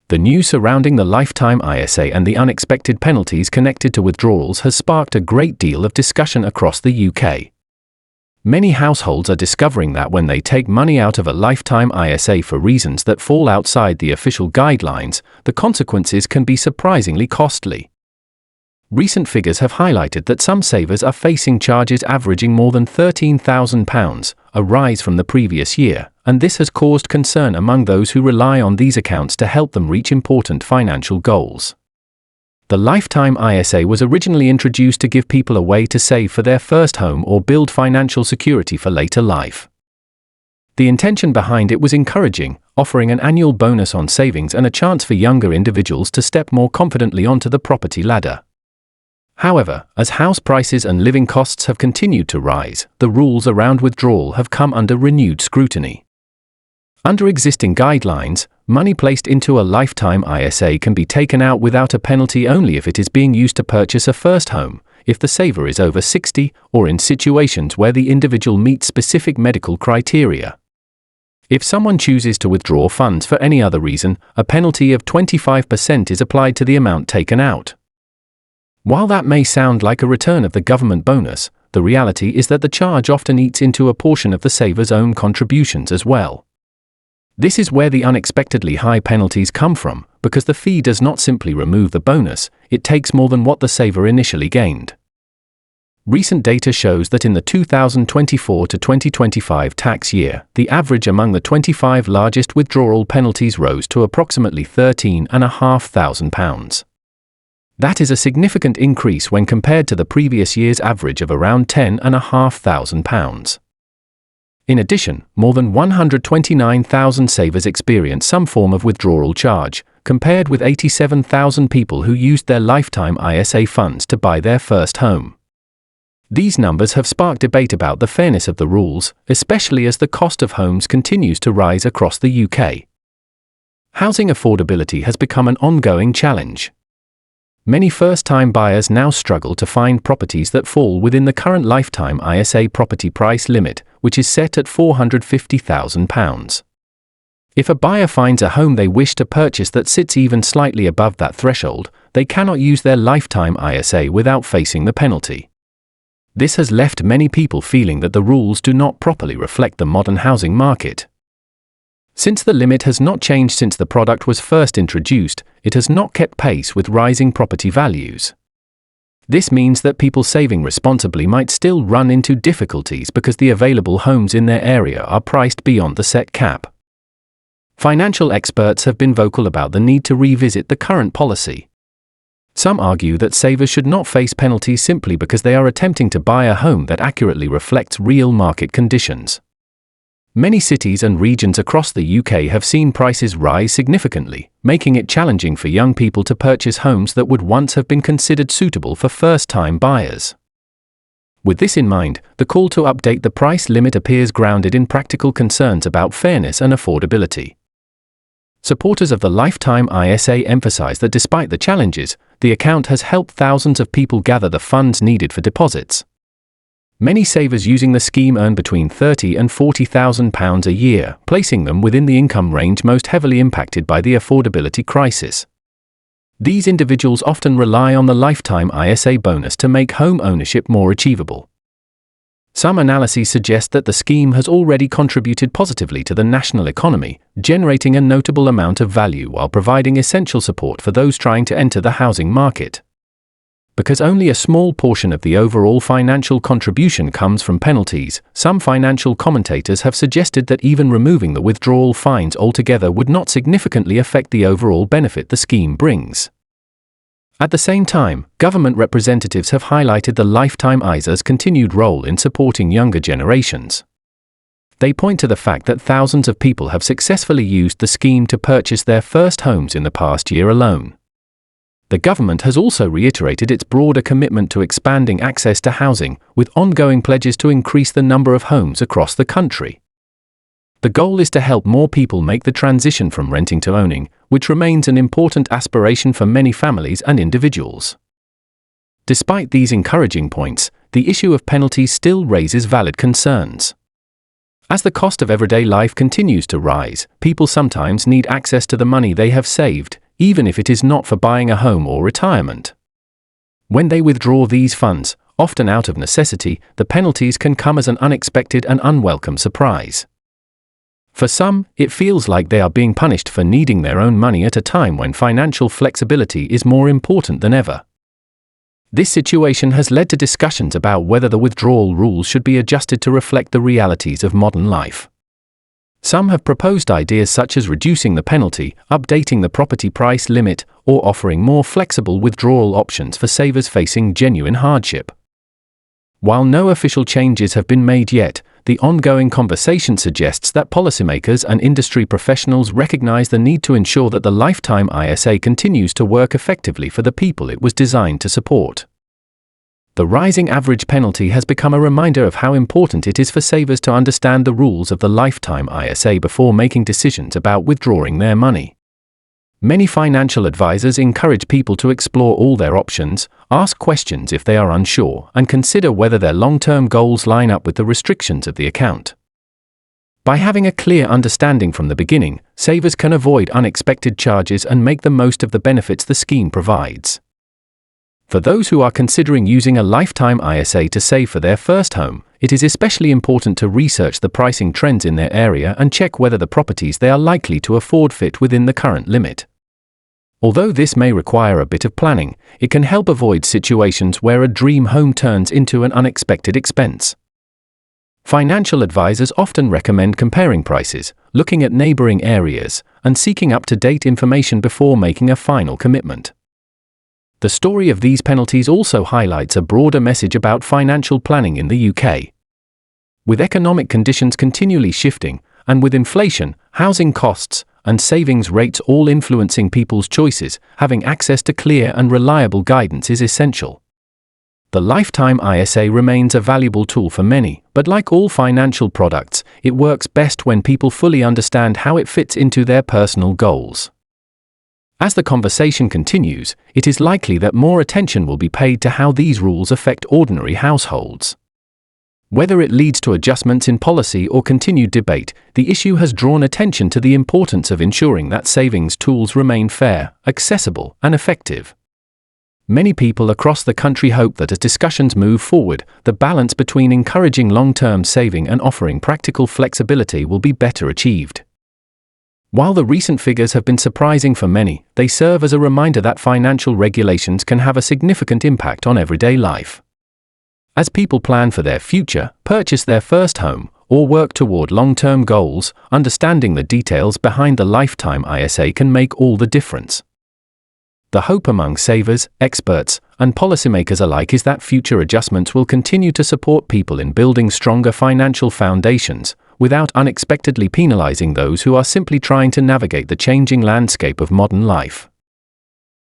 The news surrounding the lifetime ISA and the unexpected penalties connected to withdrawals has sparked a great deal of discussion across the UK. Many households are discovering that when they take money out of a lifetime ISA for reasons that fall outside the official guidelines, the consequences can be surprisingly costly. Recent figures have highlighted that some savers are facing charges averaging more than £13,000, a rise from the previous year, and this has caused concern among those who rely on these accounts to help them reach important financial goals. The lifetime ISA was originally introduced to give people a way to save for their first home or build financial security for later life. The intention behind it was encouraging, offering an annual bonus on savings and a chance for younger individuals to step more confidently onto the property ladder. However, as house prices and living costs have continued to rise, the rules around withdrawal have come under renewed scrutiny. Under existing guidelines, money placed into a lifetime ISA can be taken out without a penalty only if it is being used to purchase a first home, if the saver is over 60, or in situations where the individual meets specific medical criteria. If someone chooses to withdraw funds for any other reason, a penalty of 25% is applied to the amount taken out. While that may sound like a return of the government bonus, the reality is that the charge often eats into a portion of the saver's own contributions as well. This is where the unexpectedly high penalties come from, because the fee does not simply remove the bonus, it takes more than what the saver initially gained. Recent data shows that in the 2024 to 2025 tax year, the average among the 25 largest withdrawal penalties rose to approximately £13,500. That is a significant increase when compared to the previous year's average of around £10,500. In addition, more than 129,000 savers experience some form of withdrawal charge, compared with 87,000 people who used their lifetime ISA funds to buy their first home. These numbers have sparked debate about the fairness of the rules, especially as the cost of homes continues to rise across the UK. Housing affordability has become an ongoing challenge. Many first-time buyers now struggle to find properties that fall within the current lifetime ISA property price limit, which is set at £450,000. If a buyer finds a home they wish to purchase that sits even slightly above that threshold, they cannot use their lifetime ISA without facing the penalty. This has left many people feeling that the rules do not properly reflect the modern housing market. Since the limit has not changed since the product was first introduced, it has not kept pace with rising property values. This means that people saving responsibly might still run into difficulties because the available homes in their area are priced beyond the set cap. Financial experts have been vocal about the need to revisit the current policy. Some argue that savers should not face penalties simply because they are attempting to buy a home that accurately reflects real market conditions. Many cities and regions across the UK have seen prices rise significantly, making it challenging for young people to purchase homes that would once have been considered suitable for first-time buyers. With this in mind, the call to update the price limit appears grounded in practical concerns about fairness and affordability. Supporters of the lifetime ISA emphasize that despite the challenges, the account has helped thousands of people gather the funds needed for deposits. Many savers using the scheme earn between £30,000 and £40,000 a year, placing them within the income range most heavily impacted by the affordability crisis. These individuals often rely on the lifetime ISA bonus to make home ownership more achievable. Some analyses suggest that the scheme has already contributed positively to the national economy, generating a notable amount of value while providing essential support for those trying to enter the housing market. Because only a small portion of the overall financial contribution comes from penalties, some financial commentators have suggested that even removing the withdrawal fines altogether would not significantly affect the overall benefit the scheme brings. At the same time, government representatives have highlighted the lifetime ISA's continued role in supporting younger generations. They point to the fact that thousands of people have successfully used the scheme to purchase their first homes in the past year alone. The government has also reiterated its broader commitment to expanding access to housing, with ongoing pledges to increase the number of homes across the country. The goal is to help more people make the transition from renting to owning, which remains an important aspiration for many families and individuals. Despite these encouraging points, the issue of penalties still raises valid concerns. As the cost of everyday life continues to rise, people sometimes need access to the money they have saved, even if it is not for buying a home or retirement. When they withdraw these funds, often out of necessity, the penalties can come as an unexpected and unwelcome surprise. For some, it feels like they are being punished for needing their own money at a time when financial flexibility is more important than ever. This situation has led to discussions about whether the withdrawal rules should be adjusted to reflect the realities of modern life. Some have proposed ideas such as reducing the penalty, updating the property price limit, or offering more flexible withdrawal options for savers facing genuine hardship. While no official changes have been made yet, the ongoing conversation suggests that policymakers and industry professionals recognize the need to ensure that the lifetime ISA continues to work effectively for the people it was designed to support. The rising average penalty has become a reminder of how important it is for savers to understand the rules of the lifetime ISA before making decisions about withdrawing their money. Many financial advisors encourage people to explore all their options, ask questions if they are unsure, and consider whether their long-term goals line up with the restrictions of the account. By having a clear understanding from the beginning, savers can avoid unexpected charges and make the most of the benefits the scheme provides. For those who are considering using a lifetime ISA to save for their first home, it is especially important to research the pricing trends in their area and check whether the properties they are likely to afford fit within the current limit. Although this may require a bit of planning, it can help avoid situations where a dream home turns into an unexpected expense. Financial advisors often recommend comparing prices, looking at neighboring areas, and seeking up-to-date information before making a final commitment. The story of these penalties also highlights a broader message about financial planning in the UK. With economic conditions continually shifting, and with inflation, housing costs, and savings rates all influencing people's choices, having access to clear and reliable guidance is essential. The lifetime ISA remains a valuable tool for many, but like all financial products, it works best when people fully understand how it fits into their personal goals. As the conversation continues, it is likely that more attention will be paid to how these rules affect ordinary households. Whether it leads to adjustments in policy or continued debate, the issue has drawn attention to the importance of ensuring that savings tools remain fair, accessible, and effective. Many people across the country hope that as discussions move forward, the balance between encouraging long-term saving and offering practical flexibility will be better achieved. While the recent figures have been surprising for many, they serve as a reminder that financial regulations can have a significant impact on everyday life. As people plan for their future, purchase their first home, or work toward long-term goals, understanding the details behind the lifetime ISA can make all the difference. The hope among savers, experts, and policymakers alike is that future adjustments will continue to support people in building stronger financial foundations, without unexpectedly penalizing those who are simply trying to navigate the changing landscape of modern life.